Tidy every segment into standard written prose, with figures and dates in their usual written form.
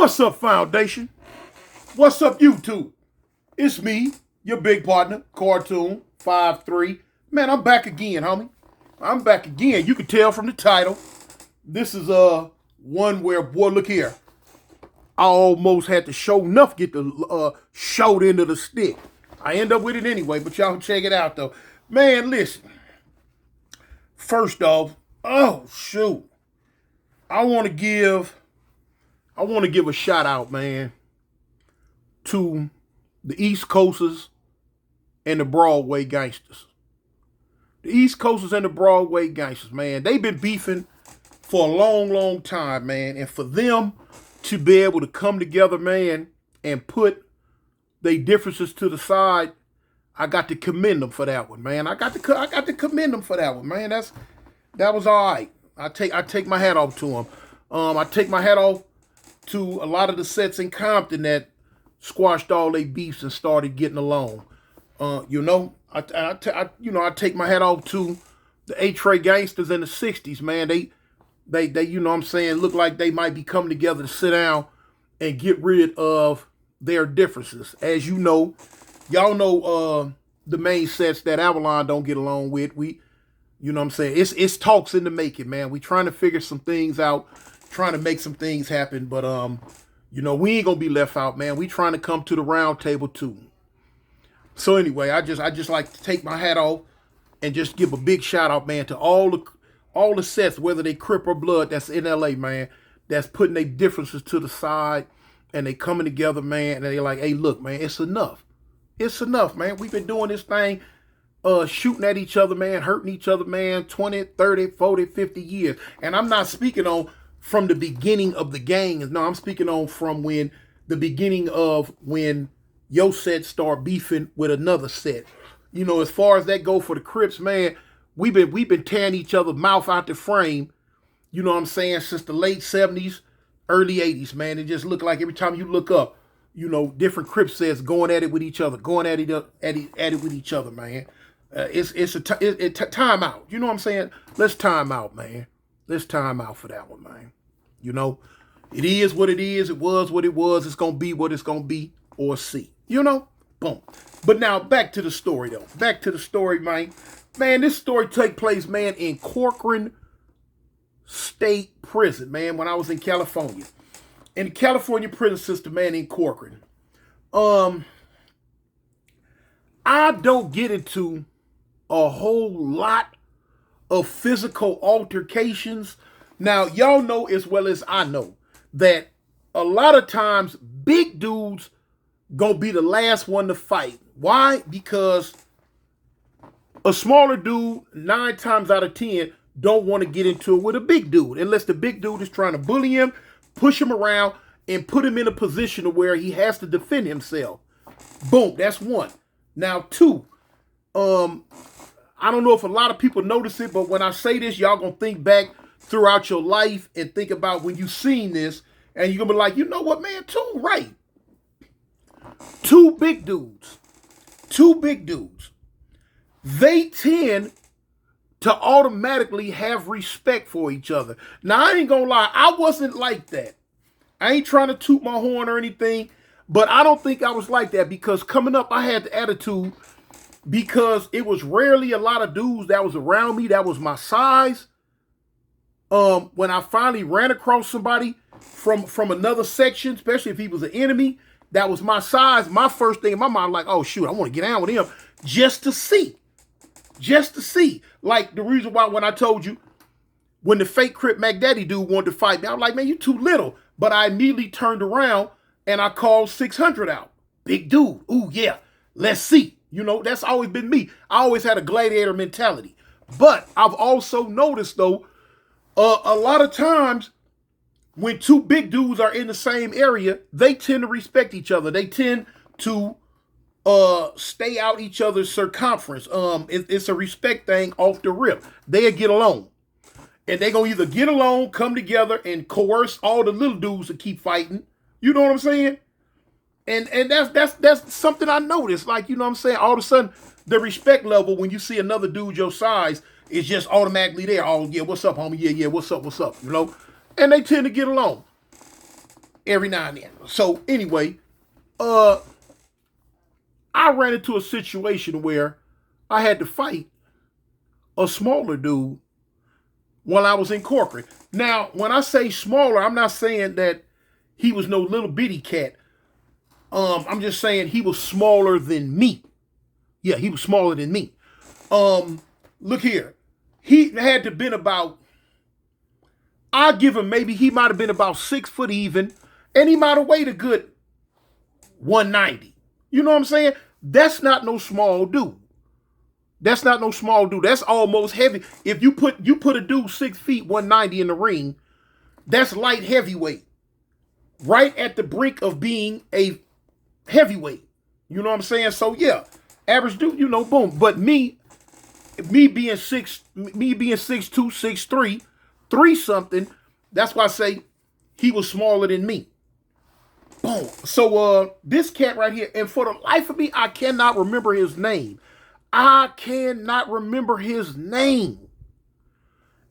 What's up, Foundation? What's up, YouTube? It's me, your big partner, Cartoon 53. Man, I'm back again, homie. I'm back again. You can tell from the title. This is one where, boy, look here. I almost had to show enough get the short end of the stick. I end up with it anyway, but y'all check it out though. Man, listen. First off, oh shoot. I want to give a shout out, man, to the East Coasters and the Broadway gangsters. The East Coasters and the Broadway gangsters, man, they've been beefing for a long, long time, man. And for them to be able to come together, man, and put their differences to the side, I got to commend them for that one, man. I got to commend them for that one, man. That was all right. I take my hat off to them. I take my hat off to a lot of the sets in Compton that squashed all their beefs and started getting along. I take my hat off to the A-Tray gangsters in the 60s, man. They you know what I'm saying, look like they might be coming together to sit down and get rid of their differences. As you know, y'all know the main sets that Avalon don't get along with. You know what I'm saying? It's talks in the making, man. We trying to figure some things out, trying to make some things happen, but we ain't gonna be left out, man. We trying to come to the round table too. So anyway, I just like to take my hat off and just give a big shout out, man, to all the sets, whether they Crip or Blood, that's in LA, man, that's putting their differences to the side and they coming together, man, and they like, hey, look, man, it's enough. It's enough, man. We've been doing this thing, shooting at each other, man, hurting each other, man, 20, 30, 40, 50 years. And I'm not speaking on from the beginning of the gang. No, I'm speaking on from the beginning of when your set start beefing with another set. You know, as far as that go for the Crips, man, we've been tearing each other mouth out the frame, you know what I'm saying, since the late 70s, early 80s, man. It just looked like every time you look up, you know, different Crips sets going at it with each other, going at it with each other, man. It's time out. You know what I'm saying? Let's time out, man. Let's time out for that one, man. You know, it is what it is. It was what it was. It's going to be what it's going to be, or see. You know? Boom. But now back to the story, though. Back to the story, man. Man, this story take place, man, in Corcoran State Prison, man, when I was in California. In the California prison system, man, in Corcoran. I don't get into a whole lot of physical altercations. Now, y'all know as well as I know that a lot of times big dudes gonna be the last one to fight. Why? Because a smaller dude, 9 times out of 10, don't want to get into it with a big dude unless the big dude is trying to bully him, push him around, and put him in a position to where he has to defend himself. Boom, that's one. Now, 2, I don't know if a lot of people notice it, but when I say this, y'all gonna think back throughout your life and think about when you seen this, and you're gonna be like, you know what, man, 2, right. 2 big dudes. They tend to automatically have respect for each other. Now, I ain't gonna lie, I wasn't like that. I ain't trying to toot my horn or anything, but I don't think I was like that because coming up, I had the attitude because it was rarely a lot of dudes that was around me that was my size. When I finally ran across somebody from another section, especially if he was an enemy, that was my size, my first thing in my mind, like, oh, shoot, I want to get down with him just to see. Like the reason why when I told you, when the fake Crip Mac Daddy dude wanted to fight me, I was like, man, you too little. But I immediately turned around and I called 600 out. Big dude. Ooh, yeah. Let's see. You know, that's always been me. I always had a gladiator mentality. But I've also noticed, though, a lot of times when 2 big dudes are in the same area, they tend to respect each other. They tend to stay out each other's circumference. It's a respect thing off the rip. They'll get along. And they're going to either get along, come together, and coerce all the little dudes to keep fighting. You know what I'm saying? And that's something I noticed. Like, you know what I'm saying? All of a sudden, the respect level when you see another dude your size is just automatically there. Oh, yeah, what's up, homie? Yeah, what's up? You know? And they tend to get along. every now and then. So anyway, I ran into a situation where I had to fight a smaller dude while I was in Corcoran. Now, when I say smaller, I'm not saying that he was no little bitty cat. I'm just saying he was smaller than me. Yeah, he was smaller than me. Look here. He had to been about, I'll give him maybe he might have been about 6 foot even, and he might have weighed a good 190. You know what I'm saying? That's not no small dude. That's not no small dude. That's almost heavy. If you put a dude 6 feet, 190 in the ring, that's light heavyweight. Right at the brink of being a heavyweight. You know what I'm saying? So yeah, average dude, you know, boom. But me being 6'2", 6'3", 3 something, that's why I say he was smaller than me. Boom. So this cat right here, and for the life of me, I cannot remember his name. I cannot remember his name.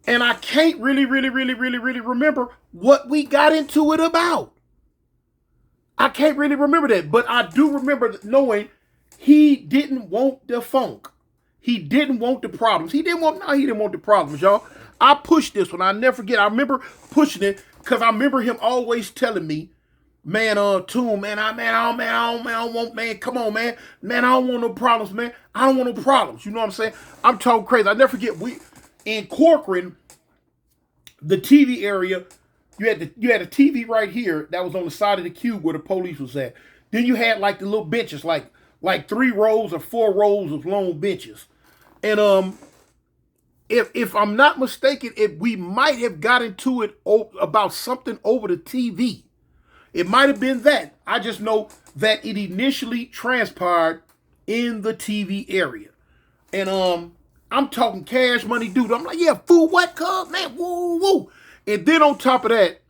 And I can't really remember what we got into it about. I can't really remember that, but I do remember knowing he didn't want the funk. He didn't want the problems. He didn't want the problems, y'all. I pushed this one. I never forget. I remember pushing it because I remember him always telling me, man, Toon, man, I don't want, man, come on, man. Man, I don't want no problems, man. I don't want no problems. You know what I'm saying? I'm talking crazy. I never forget, in Corcoran, the TV area, you had a TV right here that was on the side of the cube where the police was at. Then you had like the little benches, like 3 rows or 4 rows of long benches. And if I'm not mistaken, if we might have got into it about something over the TV. It might have been that. I just know that it initially transpired in the TV area. And I'm talking cash money dude. I'm like, yeah, fool, what, cuz, man, woo, woo. And then on top of that,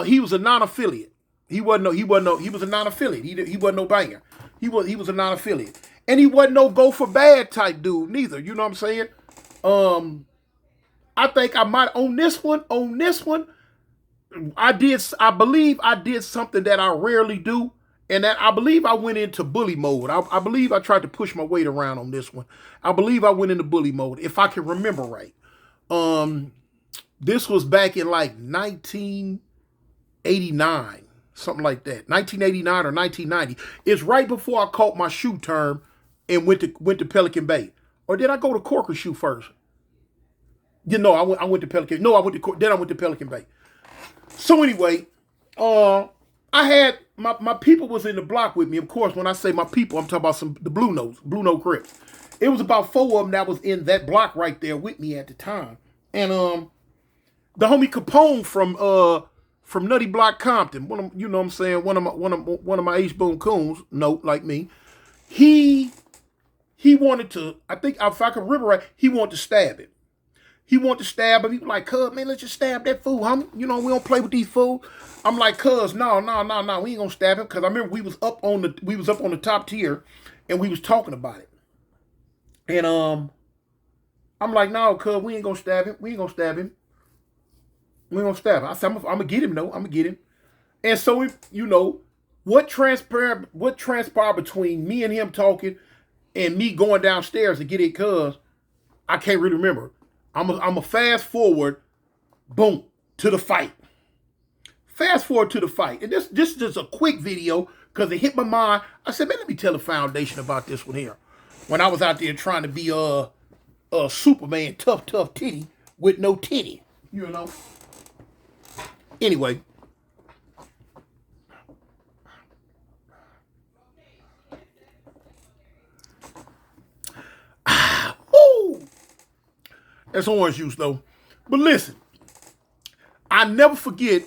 he was a non-affiliate. He was a non-affiliate. He wasn't no banger. He was a non-affiliate. And he wasn't no go for bad type dude neither. You know what I'm saying? I think I might on this one, I believe I did something that I rarely do. And that I believe I went into bully mode. I believe I tried to push my weight around on this one. I believe I went into bully mode, if I can remember right. This was back in like 1989, something like that. 1989 or 1990. It's right before I caught my shoe term and went to Pelican Bay. Or did I go to Corker shoe first? You know, I went to Pelican. No, I went to Pelican Bay. So anyway, I had my people was in the block with me. Of course, when I say my people, I'm talking about the Blue Note Crips. It was about 4 of them that was in that block right there with me at the time. And the homie Capone from Nutty Block Compton, you know what I'm saying, one of my H Boone coons, like me. He wanted to, I think if I can remember right, he wanted to stab it. He wanted to stab him. He was like, cuz, man, let's just stab that fool, homie. You know, we don't play with these fools. I'm like, cuz, no, we ain't gonna stab him. Cause I remember we was up on the top tier and we was talking about it. And I'm like, no, cuz, we ain't gonna stab him. We ain't gonna stab him. I said, I'm gonna get him, though. I'm gonna get him. And so, you know, what transpired between me and him talking and me going downstairs to get it, cuz, I can't really remember. I'm a fast forward, boom, to the fight. Fast forward to the fight. And this is just a quick video because it hit my mind. I said, man, let me tell the foundation about this one here. When I was out there trying to be a Superman, tough titty with no titty, you know. Anyway. Woo! That's orange juice, though. But listen, I never forget,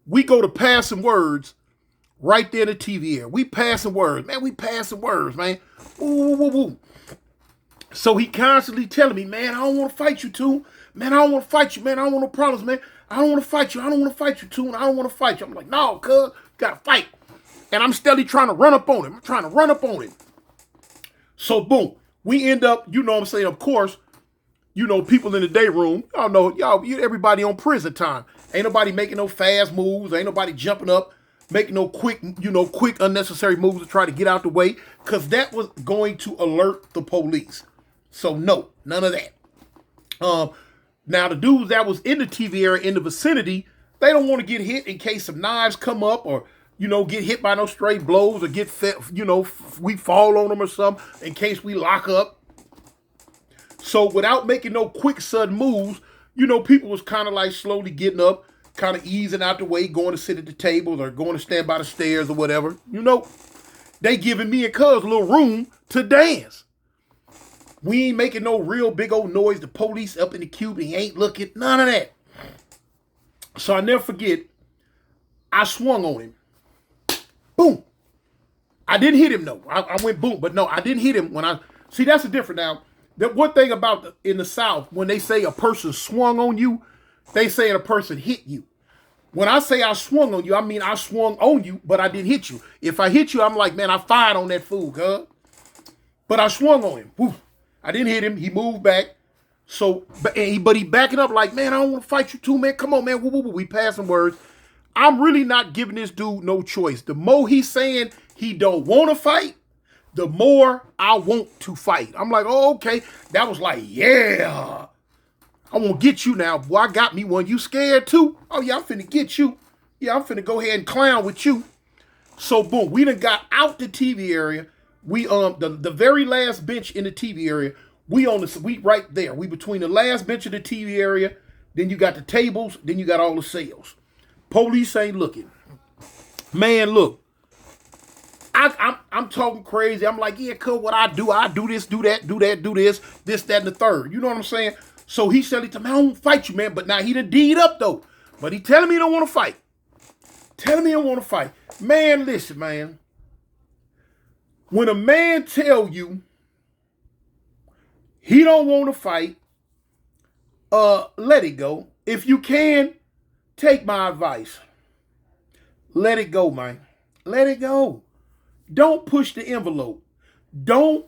we go to passing words right there in the TV air. We passing words, man. Ooh, woo, woo. So he constantly telling me, man, I don't want to fight you, Toon. Man, I don't want to fight you, man. I don't want no problems, man. I don't want to fight you. I don't want to fight you, Toon. I don't want to fight you. I'm like, no, cuz, gotta fight. And I'm steadily trying to run up on him. So, boom. We end up, you know what I'm saying, of course, you know, people in the day room, y'all know, everybody on prison time. Ain't nobody making no fast moves. Ain't nobody jumping up, making no quick, quick unnecessary moves to try to get out the way, because that was going to alert the police. So no, none of that. Now the dudes that was in the TV area in the vicinity, they don't want to get hit in case some knives come up, or get hit by no stray blows, or get we fall on them or something in case we lock up. So without making no quick sudden moves, people was kind of like slowly getting up, kind of easing out the way, going to sit at the tables or going to stand by the stairs or whatever. They giving me and Cuz a little room to dance. We ain't making no real big old noise. The police up in the cube, he ain't looking, none of that. So I never forget, I swung on him. Boom. I didn't hit him though. I went boom, but no, I didn't hit him when see, that's the difference now. The one thing about in the South, when they say a person swung on you, they say a person hit you. When I say I swung on you, I mean I swung on you, but I didn't hit you. If I hit you, I'm like, man, I fired on that fool, cuz. But I swung on him. Woo. I didn't hit him. He moved back. So, but he backing up like, man, I don't want to fight you too, man. Come on, man. Woo, woo, woo. We passing words. I'm really not giving this dude no choice. The more he's saying he don't want to fight, the more I want to fight. I'm like, oh, okay. That was like, yeah. I want to get you now. Boy, I got me one. You scared too? Oh, yeah, I'm finna get you. Yeah, I'm finna go ahead and clown with you. So, boom, we done got out the TV area. We, the very last bench in the TV area, we right there. We between the last bench of the TV area, then you got the tables, then you got all the sales. Police ain't looking. Man, look. I'm talking crazy. I'm like, yeah, cuz what I do this, do that, do this, that, and the third. You know what I'm saying? So he said, man, I won't fight you, man. But now he done D'd up, though. But he telling me he don't want to fight. Telling me he don't want to fight. Man, listen, man. When a man tell you he don't want to fight, let it go. If you can, take my advice. Let it go, man. Let it go. Don't push the envelope. Don't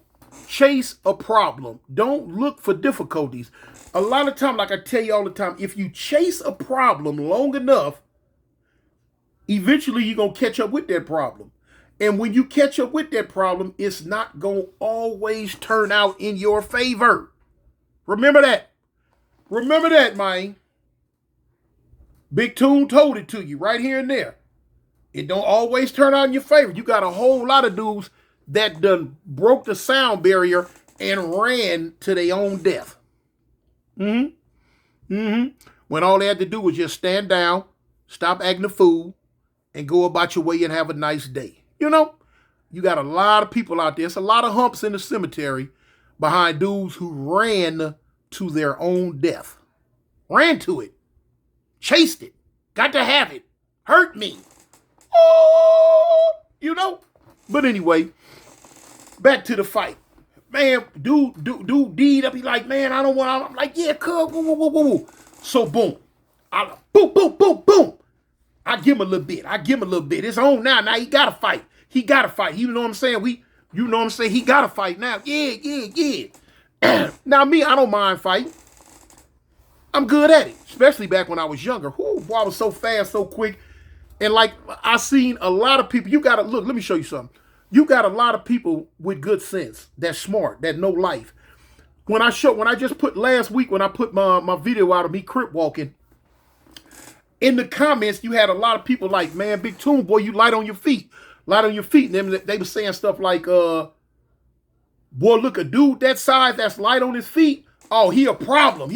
chase a problem. Don't look for difficulties. A lot of time, like I tell you all the time, if you chase a problem long enough, eventually you're going to catch up with that problem. And when you catch up with that problem, it's not going to always turn out in your favor. Remember that. Remember that, man. Big Toon told it to you right here and there. It don't always turn out in your favor. You got a whole lot of dudes that done broke the sound barrier and ran to their own death. When all they had to do was just stand down, stop acting a fool, and go about your way and have a nice day. You got a lot of people out there. It's a lot of humps in the cemetery behind dudes who ran to their own death. Ran to it. Chased it. Got to have it. Hurt me. Oh, But anyway, back to the fight. Man, dude D'd up. He like, man, I don't want. I'm like, yeah, cuz. Woo, woo, woo, woo. So boom, boom, boom, boom, boom. I give him a little bit. It's on now. Now he gotta fight. You know what I'm saying? He gotta fight now. Yeah. Now me, I don't mind fighting. I'm good at it, especially back when I was younger. Whoo, boy, I was so fast, so quick. And like I seen a lot of people, you gotta look, let me show you something. You got a lot of people with good sense, that's smart, that know life. When I just put last week, when I put my video out of me crip walking, in the comments, you had a lot of people like, man, Big Toon, boy, you light on your feet. Light on your feet. And then they were saying stuff like, boy, look, a dude that size that's light on his feet, oh, he a problem.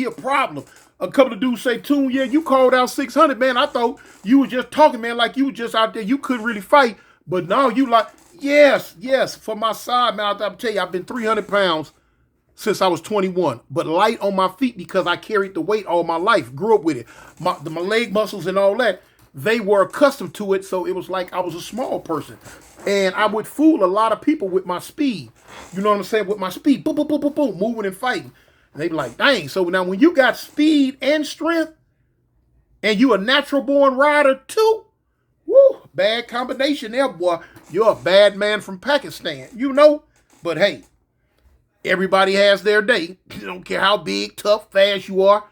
A couple of dudes say, Toon, yeah, you called out 600, man. I thought you were just talking, man, like you were just out there. You couldn't really fight. But now you like, yes, for my side, man, I'll tell you, I've been 300 pounds since I was 21. But light on my feet because I carried the weight all my life. Grew up with it. My leg muscles and all that, they were accustomed to it. So it was like I was a small person. And I would fool a lot of people with my speed. You know what I'm saying? With my speed. Boom, boom, boom, boom, boom, moving and fighting. And they be like, dang. So now when you got speed and strength and you a natural born rider too, woo, bad combination there, boy. You're a bad man from Pakistan, But hey, everybody has their day. You don't care how big, tough, fast you are.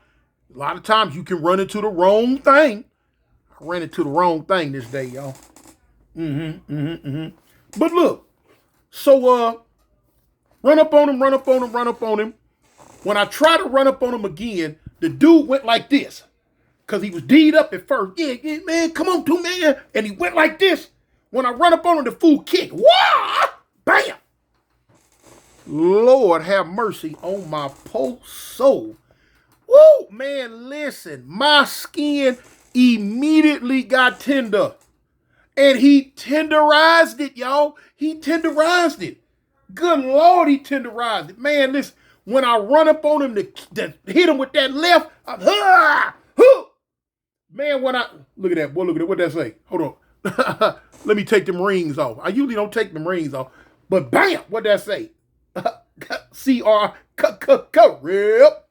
A lot of times you can run into the wrong thing I ran into the wrong thing this day, y'all. But look, so run up on him. When I try to run up on him again, the dude went like this. Because he was D'd up at first. Yeah, man, come on, man. And he went like this. When I run up on him, the fool kicked. Wah! Bam! Lord have mercy on my poor soul. Woo, man, listen. My skin immediately got tender. And he tenderized it, y'all. He tenderized it. Good Lord, he tenderized it. Man, listen. When I run up on him to hit him with that left, man, when I, look at that, boy, look at it. What that say? Hold on. Let me take them rings off. I usually don't take them rings off. But bam, what that say? Rip.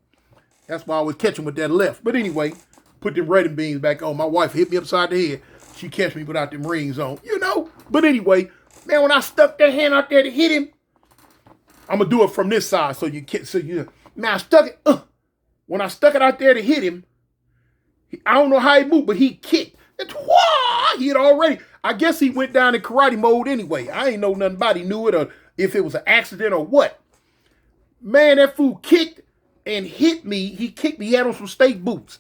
That's why I was catching with that left. But anyway, put them red beans back on. My wife hit me upside the head. She catch me without them rings on, you know. But anyway, man, when I stuck that hand out there to hit him, I'm gonna do it from this side so you can't. Man, I stuck it. When I stuck it out there to hit him, I don't know how he moved, but he kicked. He had already. I guess he went down in karate mode anyway. I ain't know nothing about it. He knew it or if it was an accident or what. Man, that fool kicked and hit me. He kicked me. He had on some state boots.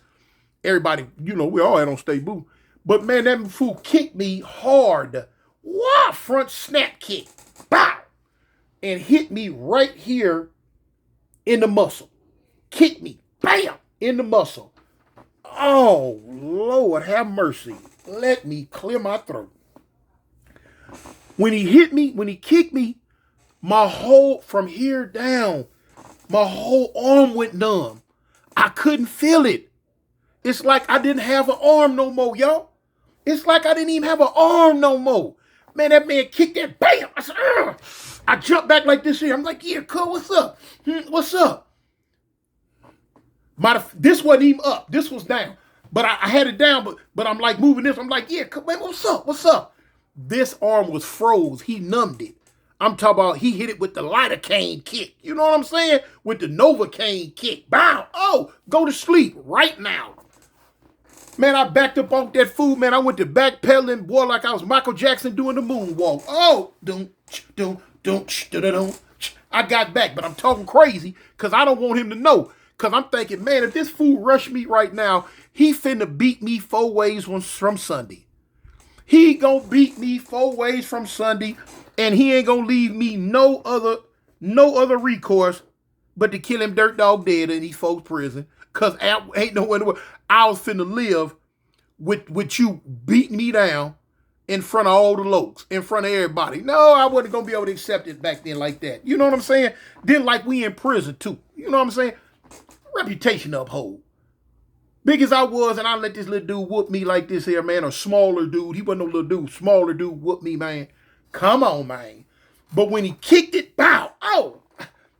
Everybody, you know, we all had on state boots. But man, that fool kicked me hard. Wow, front snap kick. Bow. And hit me right here in the muscle. Kicked me. Bam. In the muscle. Oh, Lord, have mercy. Let me clear my throat. When he hit me, when he kicked me, my whole, from here down, my whole arm went numb. I couldn't feel it. It's like I didn't have an arm no more, y'all. It's like I didn't even have an arm no more. Man, that man kicked that, bam. I said, ugh. I jumped back like this here. I'm like, yeah, cuz, what's up? What's up? This wasn't even up. This was down. But I had it down, but I'm like moving this. I'm like, yeah, man, what's up? What's up? This arm was froze. He numbed it. I'm talking about he hit it with the lidocaine kick. You know what I'm saying? With the Novocaine kick. Bow. Oh, go to sleep right now. Man, I backed up off that fool. Man, I went to backpedaling, boy, like I was Michael Jackson doing the moonwalk. Oh, I got back, but I'm talking crazy because I don't want him to know. Because I'm thinking, man, if this fool rushed me right now, he finna beat me 4 ways from Sunday. He gonna beat me 4 ways from Sunday, and he ain't gonna leave me no other recourse but to kill him dirt dog dead in these folks' prison. Because ain't nowhere in the world I was finna live with you beating me down in front of all the lokes, in front of everybody. No, I wasn't gonna be able to accept it back then like that. You know what I'm saying? Then like we in prison too. You know what I'm saying? Reputation uphold. Big as I was, and I let this little dude whoop me like this here, man, a smaller dude. He wasn't no little dude. Smaller dude whoop me, man. Come on, man. But when he kicked it, bow, oh,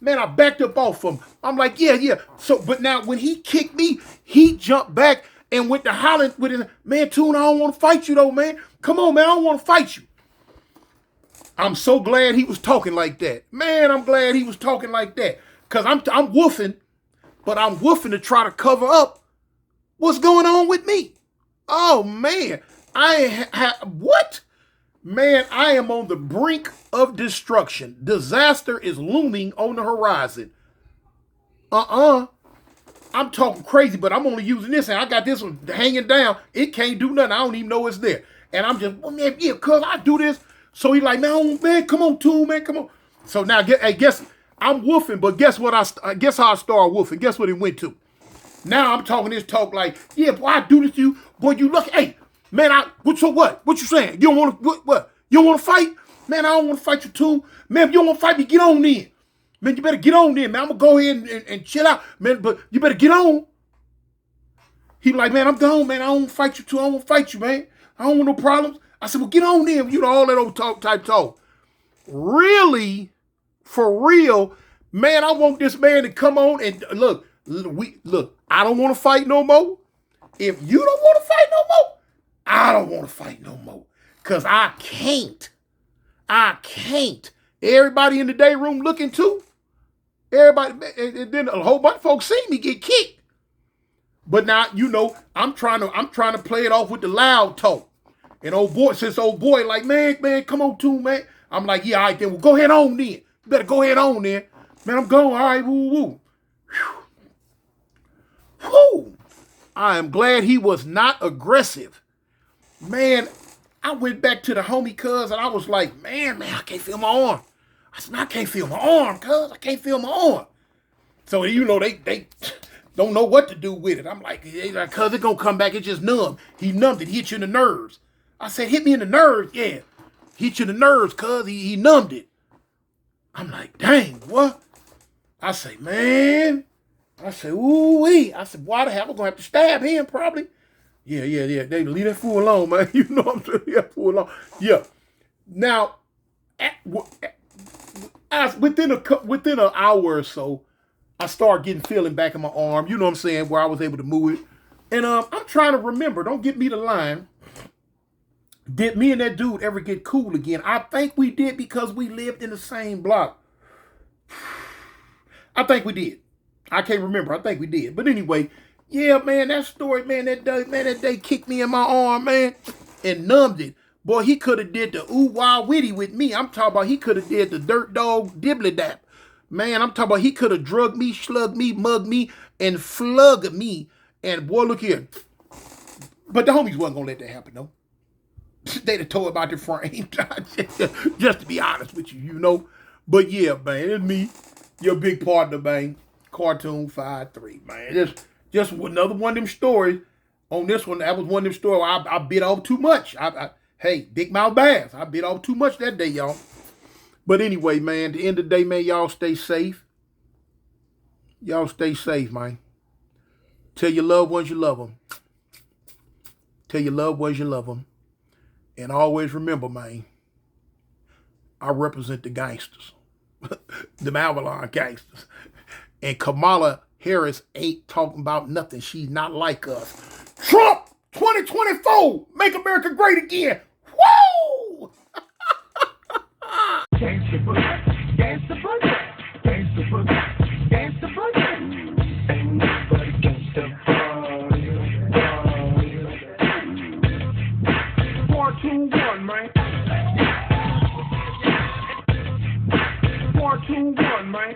man, I backed up off him. I'm like, yeah. So, but now when he kicked me, he jumped back and went to hollering with his, man, Tune, I don't want to fight you though, man. Come on, man, I don't want to fight you. I'm so glad he was talking like that. Man, I'm glad he was talking like that. Because I'm woofing, but I'm woofing to try to cover up what's going on with me. Oh, man. What? Man, I am on the brink of destruction. Disaster is looming on the horizon. I'm talking crazy, but I'm only using this, and I got this one hanging down. It can't do nothing. I don't even know it's there. And I'm just, well, man, yeah, cuz I do this. So he like, man, come on, Tool, man, come on. So now, guess I'm woofing, but guess what? Guess how I started woofing. Guess what it went to? Now I'm talking this talk like, yeah, boy, I do this to you. Boy, you lucky. Hey, man, so what? What you saying? You don't want to, what? You don't want to fight? Man, I don't want to fight you, Tool. Man, if you don't want to fight me, get on then. Man, you better get on then, man. I'm going to go ahead and chill out, man, but you better get on. He like, man, I'm gone, man. I don't want to fight you, Tool. I don't want to fight you, man. I don't want no problems. I said, well, get on then. You know, all that old type talk. Really? For real? Man, I want this man to come on and look, I don't want to fight no more. If you don't want to fight no more, I don't want to fight no more. Because I can't. Everybody in the day room looking too. Everybody, and then a whole bunch of folks see me get kicked. But now, you know, I'm trying to play it off with the loud talk. And old boy like, man, come on too, man. I'm like, yeah, all right then. Well, go ahead on then. You better go ahead on then. Man, I'm going. All right, woo. Whew. I am glad he was not aggressive. Man, I went back to the homie cuz and I was like, man, I can't feel my arm. I said, I can't feel my arm, cuz. I can't feel my arm. So, you know, they don't know what to do with it. I'm like, cuz it's going to come back. It's just numb. He numbed it. He hit you in the nerves. I said, hit me in the nerves. Yeah. Hit you in the nerves, cuz. He numbed it. I'm like, dang, what? I say, man. I said, ooh-wee. I said, why the hell? I'm going to have to stab him probably. Yeah. They leave that fool alone, man. You know what I'm saying? Leave that fool alone. Yeah. Now, within an hour or so, I started getting feeling back in my arm. You know what I'm saying? Where I was able to move it. And I'm trying to remember. Don't get me the line. Did me and that dude ever get cool again? I think we did because we lived in the same block. I think we did. I can't remember. I think we did. But anyway, yeah, man, that story, man, that day kicked me in my arm, man, and numbed it. Boy, he could have did the ooh-wah witty with me. I'm talking about he could have did the dirt dog dibbly-dap. Man, I'm talking about he could have drugged me, slugged me, mugged me, and flugged me. And boy, look here. But the homies wasn't going to let that happen, though. They'd have tore about the frame. Just to be honest with you, you know. But yeah, man, it's me, your big partner, man. Cartoon 5-3, man. Just another one of them stories. On this one, that was one of them stories where I bit off too much. Hey, big mouth bass. I bit off too much that day, y'all. But anyway, man, at the end of the day, man, y'all stay safe. Y'all stay safe, man. Tell your loved ones you love them. Tell your loved ones you love them. And always remember, man, I represent the gangsters. The Avalon gangsters. And Kamala Harris ain't talking about nothing. She's not like us. Trump 2024, make America great again. Woo! Gangsta boogie, gangsta boogie, gangsta boogie, gangsta boogie. Ain't nobody gangsta boogie. 4, 2, 1, man. 4, 2, 1, man.